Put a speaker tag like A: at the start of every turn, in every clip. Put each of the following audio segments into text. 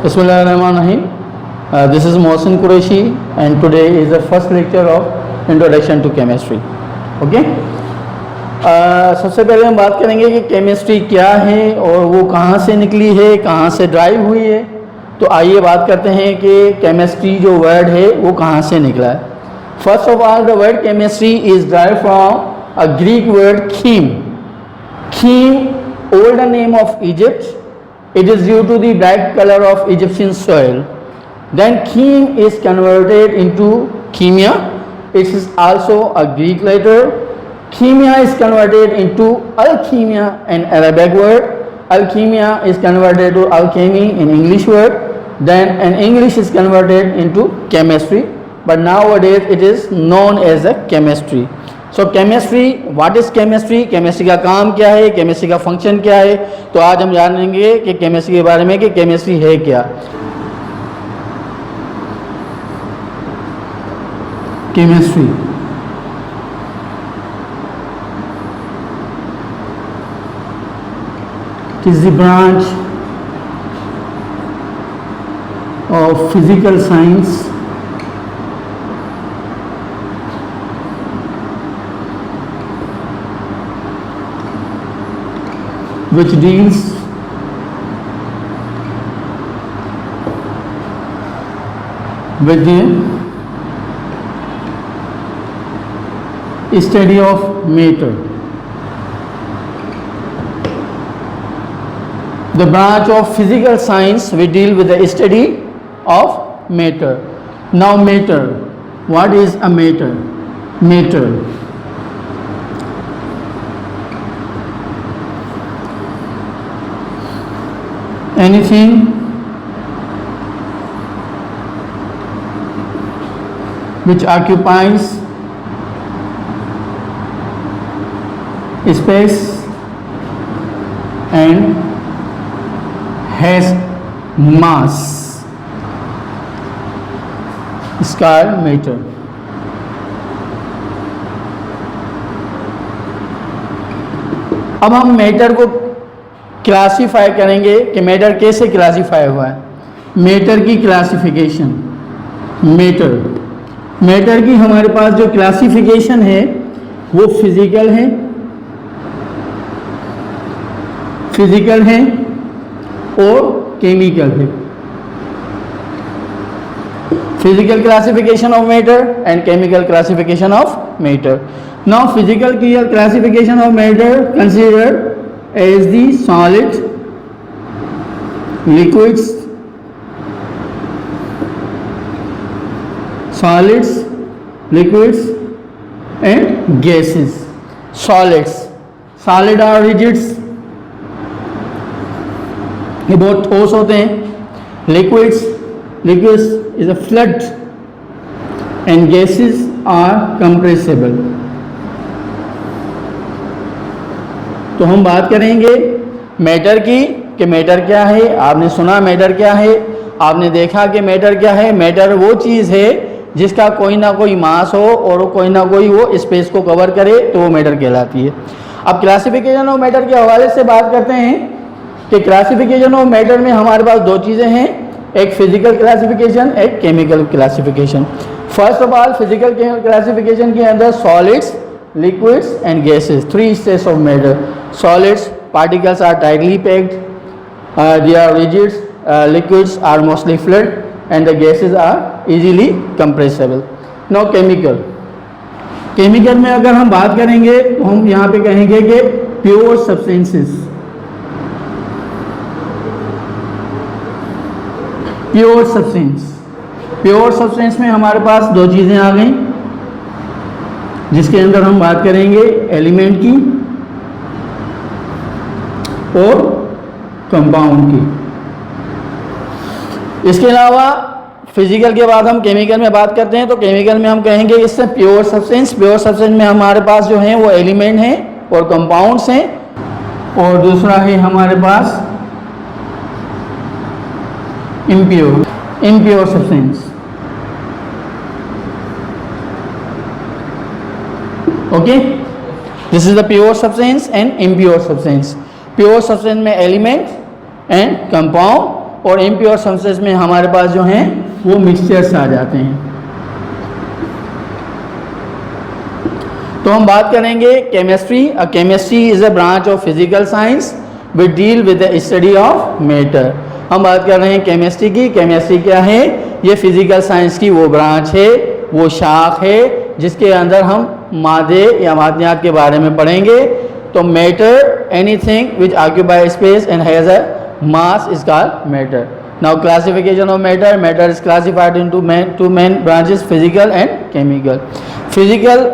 A: Bismillahirrahmanirrahim. This is Mohsin Qureshi and today is the first lecture of Introduction to Chemistry. Okay? सबसे पहले हम बात करेंगे कि केमिस्ट्री क्या है और वो कहाँ से निकली है, कहाँ से ड्राइव हुई है. तो आइए बात करते हैं कि केमिस्ट्री जो वर्ड है वो कहाँ से निकला है. First of all the word chemistry is drive from a Greek word Khim. Khim, older name of Egypt. It is due to the bright color of Egyptian soil. Then chem is converted into chemia. It is also a Greek letter. Chemia is converted into alchemia, an Arabic word. Alchemia is converted to alchemy, in English word. Then in English is converted into chemistry. But nowadays it is known as a chemistry. So chemistry, what is chemistry, chemistry का काम क्या है, chemistry का function क्या है. तो आज हम जानेंगे कि केमिस्ट्री के बारे में कि केमिस्ट्री है क्या. Chemistry is the branch of physical science which deals with the study of matter. The branch of physical science we deal with the study of matter. Now matter, what is a matter? Matter, anything which occupies space and has mass is called matter. अब हम matter को classify करेंगे कि matter कैसे classify हुआ है. Matter की classification, matter की हमारे पास जो क्लासिफिकेशन है वो फिजिकल है और केमिकल है. Physical classification of matter and chemical classification of matter. Now physical classification of matter consider as the solid, liquids, and gases. Solid are rigids, ये बहुत ठोस होते हैं. Liquids is a fluid and gases are compressible. तो हम बात करेंगे matter की कि मैटर क्या है. आपने सुना मैटर क्या है, आपने देखा कि मैटर क्या है. मैटर वो चीज़ है जिसका कोई ना कोई मास हो और कोई ना कोई वो स्पेस को कवर करे तो वो मैटर कहलाती है. अब क्लासिफिकेशन ऑफ मैटर के हवाले से बात करते हैं कि क्लासिफिकेशन ऑफ मैटर में हमारे पास दो चीज़ें हैं, एक फिजिकल क्लासिफिकेशन, एक chemical classification. First of all physical classification के अंदर solids, liquids and gases, three states of matter. Solids, particles are tightly packed, they are rigid. Liquids are mostly fluid and the gases are easily compressible. Now chemical में अगर हम बात करेंगे तो हम यहाँ पे कहेंगे कि प्योर सब्सटेंसेस. प्योर सब्सटेंस में हमारे पास दो चीज़ें आ गई जिसके अंदर हम बात करेंगे एलिमेंट की और कंपाउंड की. इसके अलावा फिजिकल के बाद हम केमिकल में बात करते हैं तो केमिकल में हम कहेंगे इससे प्योर सब्सटेंस में हमारे पास जो हैं वो एलिमेंट हैं और कंपाउंड्स हैं. और दूसरा है हमारे पास impure substance. Okay, this is the pure substance and impure substance. Pure substance में एलिमेंट एंड कंपाउंड और इम्प्योर सब्सटेंस में हमारे पास जो हैं वो मिक्सचर्स आ जाते हैं। तो हम बात करेंगे chemistry. Chemistry is a branch of physical science which deal with the study of matter. हम बात कर रहे हैं केमिस्ट्री की। केमिस्ट्री क्या है? ये फिजिकल साइंस की वो ब्रांच है, वो शाख है जिसके अंदर हम मादे या मादनियात के बारे में पढ़ेंगे। तो matter, anything which occupy space and has a mass is called matter. Now classification of matter. Matter is classified into two main branches, physical and chemical. Physical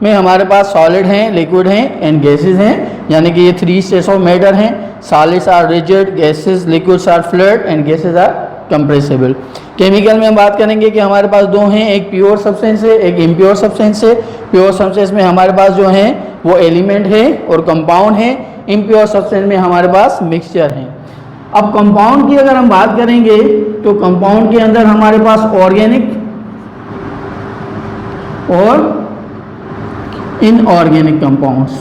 A: में हमारे पास सॉलिड हैं, लिक्विड हैं एंड गैसेस हैं, यानी कि ये 3 states of matter हैं। Solids are rigid, gases liquids are fluid and gases are compressible. Chemical में हम बात करेंगे कि हमारे पास 2 हैं, एक प्योर सब्सटेंस है, एक इम्प्योर सब्सटेंस है। प्योर सब्सटेंस में हमारे पास जो हैं वो एलिमेंट है और कंपाउंड है। इम्प्योर सब्सटेंस में हमारे पास मिक्सचर हैं। अब कंपाउंड की अगर हम बात करेंगे तो कंपाउंड के अंदर हमारे पास ऑर्गेनिक और इनऑर्गेनिक कंपाउंड्स।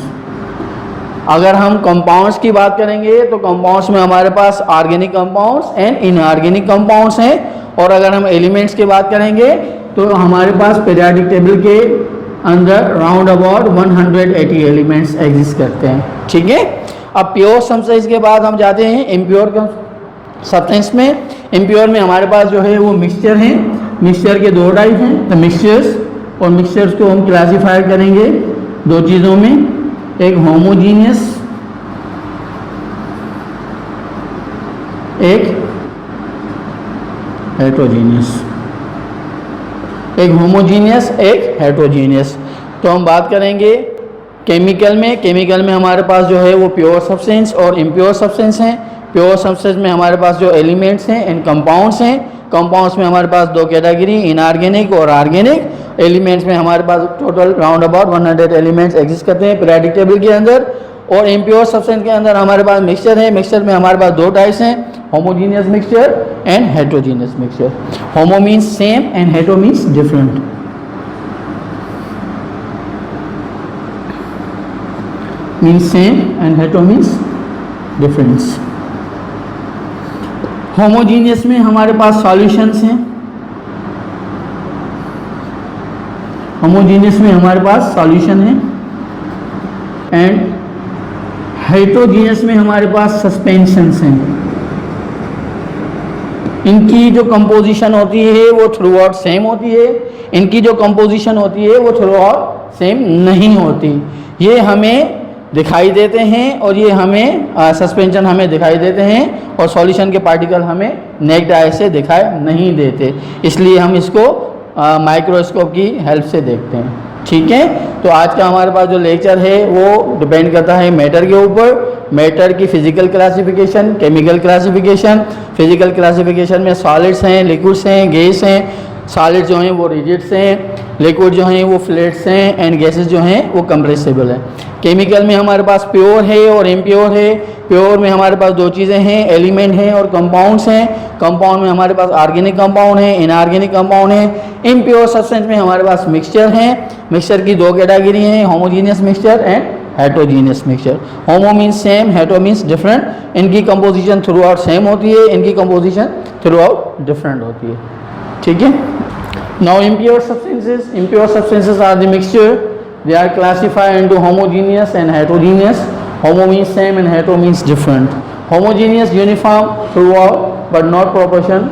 A: अगर हम कंपाउंड्स की बात करेंगे तो कंपाउंड्स में हमारे पास organic compounds and inorganic compounds हैं। और अगर हम एलिमेंट्स की बात करेंगे तो हमारे पास पीरियोडिक टेबल के अंदर राउंड अबाउट 180 एलिमेंट्स एग्जिस्ट करते हैं। ठीक है। अब प्योर सब्सटेंस के बाद हम जाते हैं इम्प्योर सब्सटेंस में। इम्प्योर में हमारे पास जो है वो मिक्सचर हैं। मिक्सचर के 2 टाइप हैं, तो मिक्सचर्स और मिक्सचर्स को हम क्लासीफाई करेंगे 2 चीज़ों में, एक होमोजीनियस, एक हेट्रोजीनियस। एक होमोजीनियस, एक हेट्रोजीनियस। तो हम बात करेंगे केमिकल में। केमिकल में हमारे पास जो है वो प्योर सब्सटेंस और इम्प्योर सब्सटेंस हैं। प्योर सब्सटेंस में हमारे पास जो एलिमेंट्स हैं एंड कंपाउंड्स हैं। कंपाउंड्स में हमारे पास 2 कैटेगरी, इनऑर्गेनिक और ऑर्गेनिक। एलिमेंट्स में हमारे पास total round about 100 elements exist करते हैं पीरियोडिक टेबल के अंदर। और इम्प्योर सब्सटेंस के अंदर हमारे पास मिक्सचर है। मिक्सचर में हमारे पास 2 टाइप्स हैं, homogeneous mixture and heterogeneous mixture. Homo means same and hetero means different. means same and hetero means difference. Homogeneous में हमारे पास सॉल्यूशंस हैं। होमोजीनियस में हमारे पास सॉल्यूशन है। एंड हेट्रोजीनियस में हमारे पास सस्पेंशंस हैं। इनकी जो कंपोजिशन होती है वो थ्रू आउट सेम होती है। इनकी जो कंपोजिशन होती है वो थ्रू आउट सेम नहीं होती। ये हमें दिखाई देते हैं और ये हमें सस्पेंशन हमें दिखाई देते हैं और सॉल्यूशन के पार्टिकल हमें नेक्ड आई से दिखाई नहीं देते। इसलिए हम इसको माइक्रोस्कोप की हेल्प से देखते हैं। ठीक है। तो आज का हमारे पास जो लेक्चर है वो डिपेंड करता है मैटर के ऊपर। मैटर की physical classification, chemical classification. Physical classification में सॉलिड्स हैं, लिक्विड्स हैं, गैस हैं। सॉलिड जो हैं वो रिजिड्स हैं, लिक्विड जो हैं वो फ्लूइड्स हैं एंड गैसेस जो हैं वो कंप्रेसिबल है। केमिकल में हमारे पास प्योर है और इम्प्योर है। प्योर में हमारे पास 2 चीज़ें हैं, एलिमेंट हैं और कंपाउंड्स हैं। कंपाउंड में हमारे पास ऑर्गेनिक कंपाउंड है, इनऑर्गेनिक कंपाउंड है। इम्प्योर सब्सटेंस में हमारे पास मिक्सचर हैं। मिक्सचर की 2 कैटेगरी हैं, homogeneous mixture and heterogeneous mixture. Homo means same, hetero means different. इनकी कंपोजिशन थ्रू आउट सेम होती है, इनकी कंपोजिशन थ्रू आउट डिफरेंट होती है। ठीक है। Now impure substances. Impure substances are the mixture. They are classified into homogeneous and heterogeneous. Homo means same and hetero means different. Homogeneous uniform throughout but not proportion,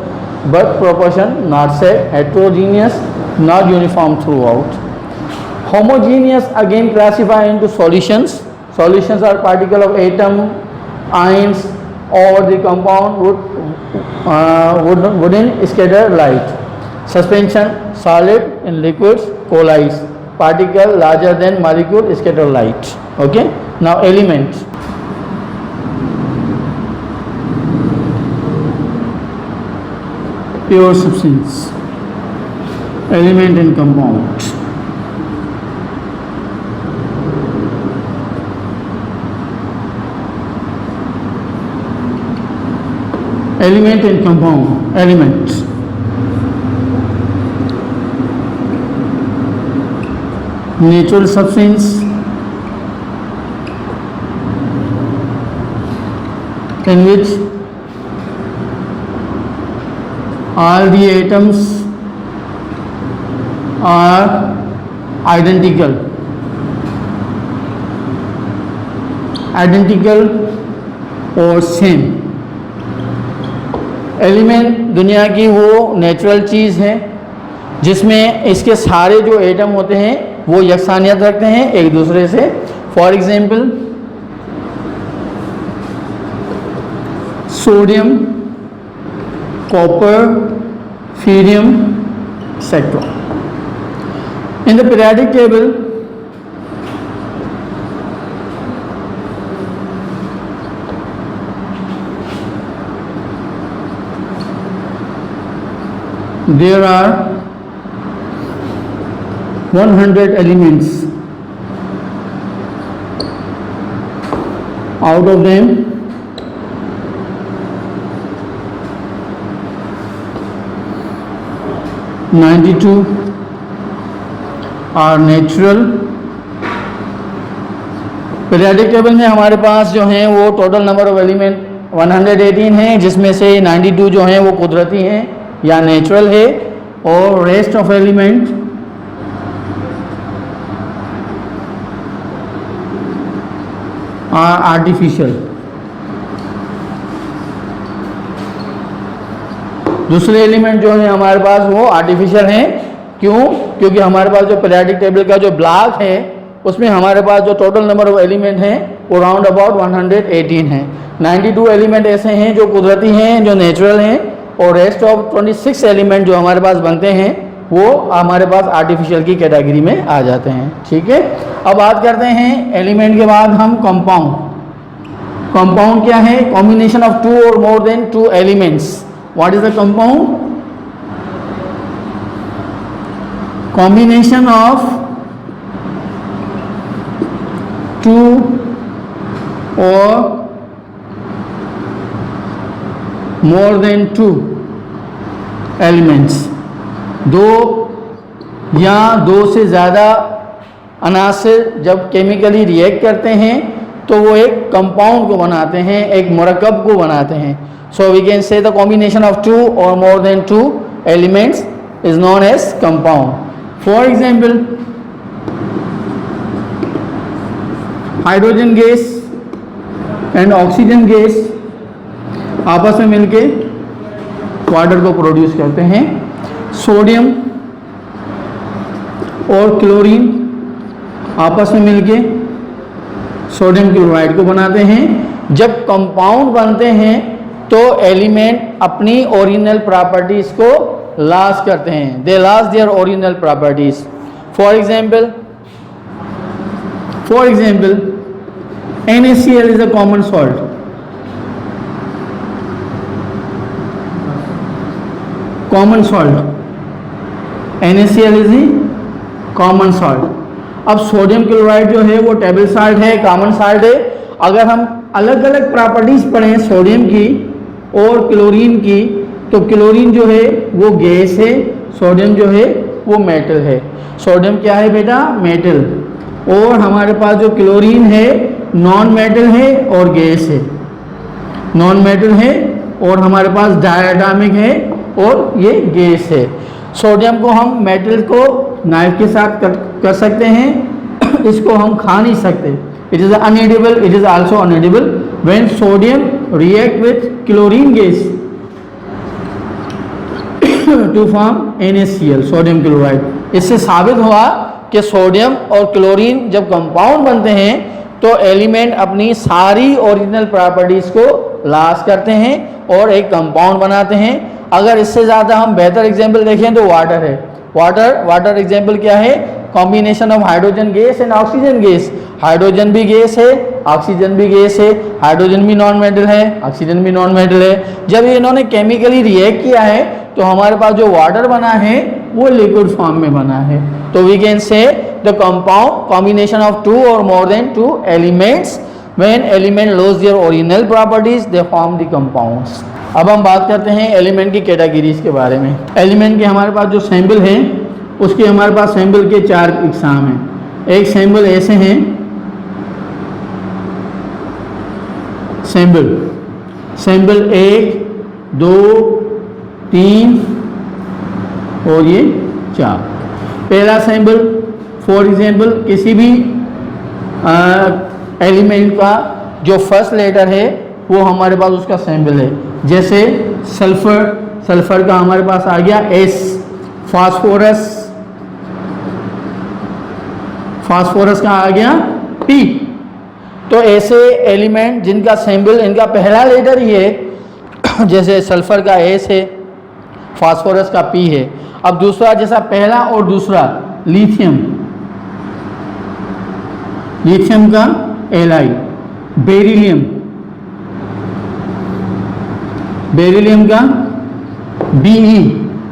A: but proportion not set. Heterogeneous not uniform throughout. Homogeneous again classified into solutions. Solutions are particle of atom, ions or the compound wouldn't scatter light. Suspension solid in liquids collides. Particle larger than molecule scatter light. Okay. Now element. Pure substance, element and compound. Element and compound. Elements. Natural substance in which all the atoms are identical और same. Element दुनिया की वो natural चीज़ है जिसमें इसके सारे जो atom होते हैं वो यकसानियत रखते हैं एक दूसरे से। फॉर एग्जांपल सोडियम, कॉपर, फीरियम, etcetera. In the periodic table there are 100 elements. Out of them 92 are natural। Periodic table में हमारे पास जो हैं वो टोटल नंबर ऑफ एलिमेंट 118 हैं, जिसमें से 92 जो हैं वो कुदरती हैं या नेचुरल है और rest of element are artificial. दूसरे एलिमेंट जो है हमारे पास वो आर्टिफिशियल हैं। क्यों? क्योंकि हमारे पास जो पीरियोडिक टेबल का जो ब्लॉक है उसमें हमारे पास जो टोटल नंबर ऑफ एलिमेंट हैं वो राउंड अबाउट 118 हैं। 92 एलिमेंट ऐसे हैं जो कुदरती हैं, जो नेचुरल हैं, और रेस्ट ऑफ 26 एलिमेंट जो हमारे पास बनते हैं वो हमारे पास आर्टिफिशियल की कैटेगरी में आ जाते हैं। ठीक है, अब बात करते हैं एलिमेंट के बाद हम कंपाउंड। कंपाउंड क्या है? कॉम्बिनेशन ऑफ टू और more than two elements. What is the compound? Combination of two और मोर देन टू एलिमेंट्स। दो या दो से ज़्यादा अनासिर जब केमिकली रिएक्ट करते हैं तो वो एक कंपाउंड को बनाते हैं, एक मरकब को बनाते हैं। So we can say the combination of two और more than two elements is known as compound. For example hydrogen gas and oxygen gas आपस में मिलके वाटर को प्रोड्यूस करते हैं। सोडियम और क्लोरीन आपस में मिलके सोडियम क्लोराइड को बनाते हैं। जब कंपाउंड बनते हैं तो एलिमेंट अपनी ओरिजिनल प्रॉपर्टीज को लॉस करते हैं। They loss their original properties. For example NaCl is a common salt। Common salt NaCl is the common salt. अब सोडियम क्लोराइड जो है वो टेबल साल्ट है, कॉमन साल्ट है। अगर हम अलग अलग प्रॉपर्टीज पढ़ें सोडियम की और क्लोरीन की, तो क्लोरीन जो है वो गैस है, सोडियम जो है वो मेटल है। सोडियम क्या है बेटा? मेटल। और हमारे पास जो क्लोरीन है नॉन मेटल है और गैस है। नॉन मेटल है और हमारे पास डायटोमिक है और ये गैस है। सोडियम को हम मेटल को नाइफ के साथ कर सकते हैं, इसको हम खा नहीं सकते। It is inedible, it is also inedible when sodium react with chlorine gas to form NaCl, sodium chloride. इससे साबित हुआ कि सोडियम और क्लोरीन जब कंपाउंड बनते हैं तो एलिमेंट अपनी सारी ओरिजिनल प्रॉपर्टीज को लॉस करते हैं और एक कंपाउंड बनाते हैं। अगर इससे ज़्यादा हम बेहतर एग्जाम्पल देखें तो वाटर है। वाटर एग्जाम्पल क्या है? Combination of hydrogen gas and oxygen gas. Hydrogen भी गैस है, ऑक्सीजन भी गैस है। हाइड्रोजन भी नॉन मेटल है, ऑक्सीजन भी नॉन मेटल है। जब ये इन्होंने केमिकली रिएक्ट किया है तो हमारे पास जो वाटर बना है वो लिक्विड फॉर्म में बना है। तो we can say the compound combination of two और more than two elements. When element loss their original properties they form the compounds. अब हम बात करते हैं एलिमेंट की कैटेगरीज के बारे में। एलिमेंट के हमारे पास जो सैम्पल हैं उसके हमारे पास सैम्पल के 4 इकसाम हैं। एक सैम्पल ऐसे हैं, सैम्पल 1, 2, 3 और ये 4। पहला सिंबल फॉर एग्जाम्पल किसी भी एलिमेंट का जो फर्स्ट लेटर है वो हमारे पास उसका सिंबल है। जैसे सल्फर, सल्फर का हमारे पास आ गया एस। फास्फोरस, फास्फोरस का आ गया पी। तो ऐसे एलिमेंट जिनका सिंबल इनका पहला लेटर ही है, जैसे सल्फर का एस है, फास्फोरस का पी है। अब दूसरा, जैसा पहला और दूसरा, लिथियम, लिथियम का एल, बेरिलियम, बेरिलियम का बीई।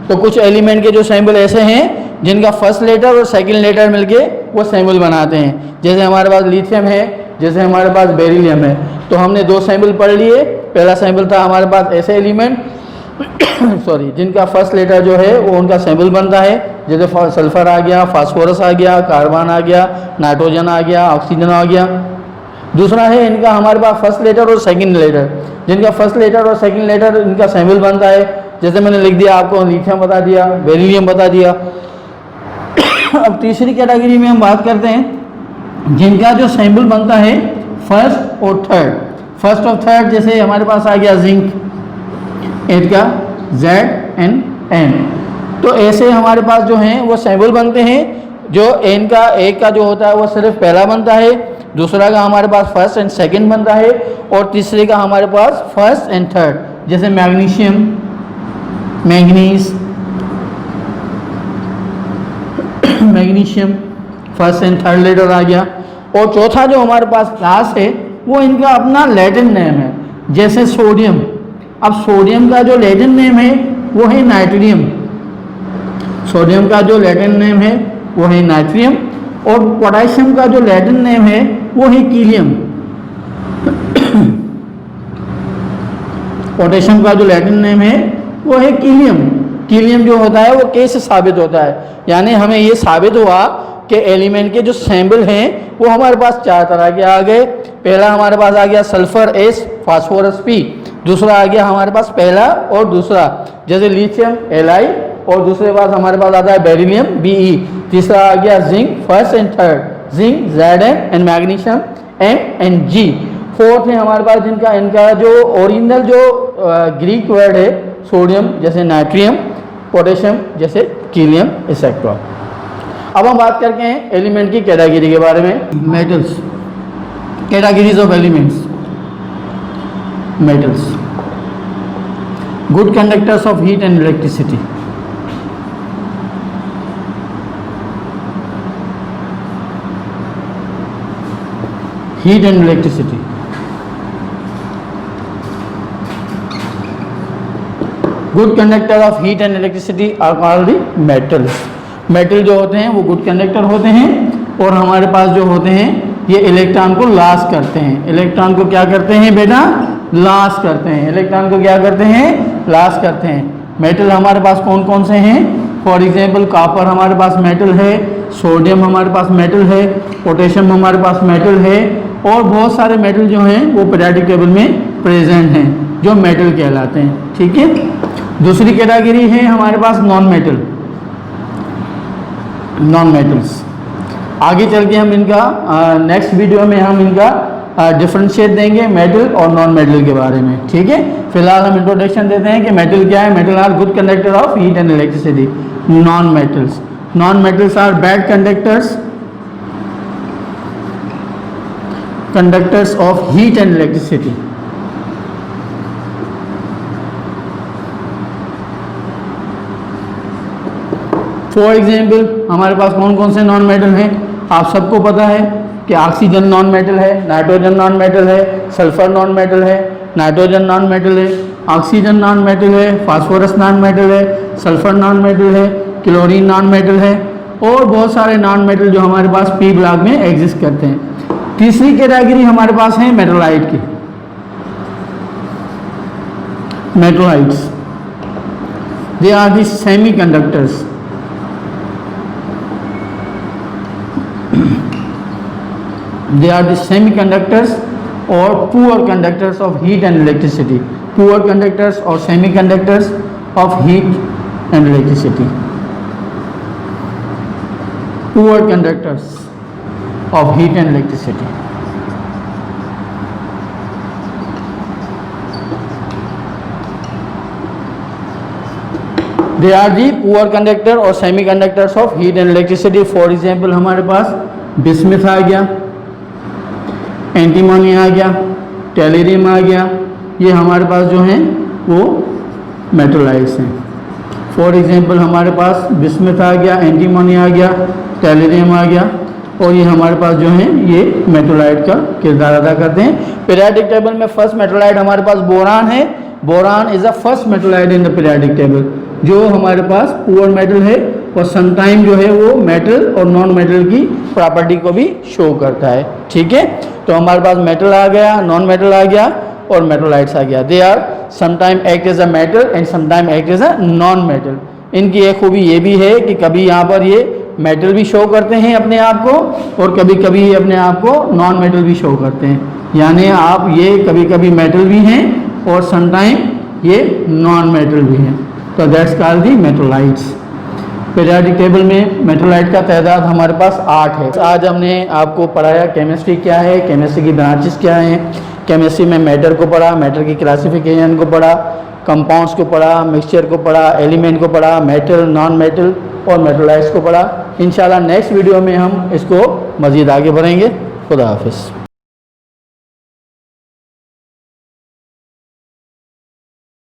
A: तो कुछ एलिमेंट के जो सिंबल ऐसे हैं जिनका फर्स्ट लेटर और सेकंड लेटर मिलके वो सिंबल बनाते हैं। जैसे हमारे पास लिथियम है, जैसे हमारे पास बेरिलियम है। तो हमने दो सिंबल पढ़ लिए। पहला सिंबल था हमारे पास ऐसे एलिमेंट सॉरी जिनका फर्स्ट लेटर जो है वो उनका सिंबल बनता है। जैसे सल्फर आ गया, फास्फोरस आ गया, कार्बन आ गया, नाइट्रोजन आ गया, ऑक्सीजन आ गया। दूसरा है इनका हमारे पास फर्स्ट लेटर और सेकंड लेटर, जिनका फर्स्ट लेटर और सेकंड लेटर इनका सिंबल बनता है। जैसे मैंने लिख दिया आपको, लिथियम बता दिया, बेरिलियम बता दिया। अब तीसरी कैटेगरी में हम बात करते हैं जिनका जो सिंबल बनता है फर्स्ट और थर्ड। फर्स्ट और थर्ड, जैसे हमारे पास आ गया जिंक, इनका ZnN। तो ऐसे हमारे पास जो हैं वो सिंबल बनते हैं। जो एन का, एक का जो होता है वो सिर्फ पहला बनता है, दूसरा का हमारे पास फर्स्ट एंड सेकंड बनता है, और तीसरे का हमारे पास फर्स्ट एंड थर्ड। जैसे magnesium, manganese, magnesium first and third letter आ गया। और चौथा जो हमारे पास क्लास है वो इनका अपना लैटिन नेम है। जैसे सोडियम, अब सोडियम का जो लैटिन नेम है वो है नाइट्रियम, सोडियम का जो लैटिन नेम है वो है नाइट्रियम। और पोटेशियम का जो लैटिन नेम है वो है कीलियम। पोटेशियम का जो लैटिन नेम है वो है कीलियम। कीलियम जो होता है वो कैसे साबित होता है, यानी हमें ये साबित हुआ कि एलिमेंट के जो सिंबल हैं वो हमारे पास चार तरह के आ गए। पहला हमारे पास आ गया सल्फर एस, फास्फोरस पी। दूसरा आ गया हमारे पास पहला और दूसरा, जैसे लिथियम Li, और दूसरे पास हमारे पास आता है बेरिलियम Be। तीसरा आ गया zinc, first and third, zinc Zn and magnesium M and G। Fourth है हमारे पास जिनका, इनका जो ओरिजिनल जो ग्रीक वर्ड है सोडियम, जैसे नाइट्रियम, पोटेशियम जैसे कीलियम एक्सेट्रा। अब हम बात करते हैं एलिमेंट की कैटेगरी के बारे में। Metals, categories of elements. Metals, good conductors of heat and electricity. Heat and electricity. Good conductor of heat and electricity are called the metals. Metal जो होते हैं वो गुड कंडक्टर होते हैं, और हमारे पास जो होते हैं ये इलेक्ट्रॉन को लॉस करते हैं। इलेक्ट्रॉन को क्या करते हैं बेटा? लॉस करते हैं। इलेक्ट्रॉन को क्या करते हैं? लॉस करते हैं। मेटल हमारे पास कौन कौन से हैं? फॉर एग्जाम्पल कॉपर हमारे पास मेटल है, सोडियम हमारे पास मेटल है, पोटेशियम हमारे पास मेटल है, और बहुत सारे मेटल जो हैं वो पीरियोडिक टेबल में प्रेजेंट हैं जो मेटल कहलाते हैं। ठीक है। दूसरी कैटेगरी है हमारे पास नॉन मेटल, नॉन मेटल्स। आगे चल के हम इनका नेक्स्ट वीडियो में हम इनका डिफरेंशिएट देंगे मेटल और नॉन मेटल के बारे में। ठीक है। फिलहाल हम इंट्रोडक्शन देते हैं कि मेटल क्या है। Metal are good conductor of heat and electricity. Non metals, non metals are bad conductors, conductors of heat and electricity. For example हमारे पास कौन कौन से नॉन मेटल हैं? आप सबको पता है कि ऑक्सीजन नॉन मेटल है, नाइट्रोजन नॉन मेटल है, सल्फर नॉन मेटल है, नाइट्रोजन नॉन मेटल है, ऑक्सीजन नॉन मेटल है, फास्फोरस नॉन मेटल है, सल्फर नॉन मेटल है, क्लोरीन नॉन मेटल है, और बहुत सारे नॉन मेटल जो हमारे पास पी ब्लॉक में एग्जिस्ट करते हैं। तीसरी कैटेगरी हमारे पास है मेटलाइट की। Metalloids, they are the semiconductors. They are the semiconductors or poor conductors of heat and electricity. Poor conductors or semiconductors of heat and electricity. Poor conductors of heat and electricity. They are the poor conductor or semiconductors of heat and electricity. For example, हमारे पास bismuth आ गया, antimony आ गया, tellurium आ गया, ये हमारे पास जो हैं वो मेटलाइट्स हैं. फॉर एग्जांपल हमारे पास बिस्मिथ आ गया, एंटीमोनी आ गया, टेलरियम आ गया, और ये हमारे पास जो है ये मेटलाइट का किरदार अदा करते हैं. पीरियाडिक टेबल में फर्स्ट मेटलाइट हमारे पास बोरान है. Boron is a first मेटलाइट in the periodic table, जो हमारे पास पुअर मेटल है और समटाइम जो है वो मेटल और नॉन मेटल की प्रॉपर्टी को भी शो करता है. ठीक है, तो हमारे पास मेटल आ गया, नॉन मेटल आ गया और मेटलाइट्स आ गया. They are sometime act as a metal and sometime act as a non metal. इनकी एक खूबी ये भी है कि कभी यहाँ पर ये मेटल भी शो करते हैं अपने आप को और कभी कभी अपने आप को नॉन मेटल भी शो करते हैं. यानी आप ये कभी कभी मेटल भी हैं और समटाइम ये नॉन मेटल भी हैं. तो that's called the मेटलाइट्स. Periodic table में मेटलाइट का तादाद हमारे पास 8 है. आज हमने आपको पढ़ाया केमिस्ट्री क्या है, केमिस्ट्री की ब्रांचेस क्या हैं. केमिस्ट्री में मैटर को पढ़ा, मैटर की क्लासिफिकेशन को पढ़ा, कंपाउंड्स को पढ़ा, मिक्सचर को पढ़ा, एलिमेंट को पढ़ा, मेटल, नॉन मेटल और मेटलाइट्स को पढ़ा. इंशाल्लाह नेक्स्ट वीडियो में हम इसको मज़ीद आगे बढ़ेंगे. खुदा हाफिज़.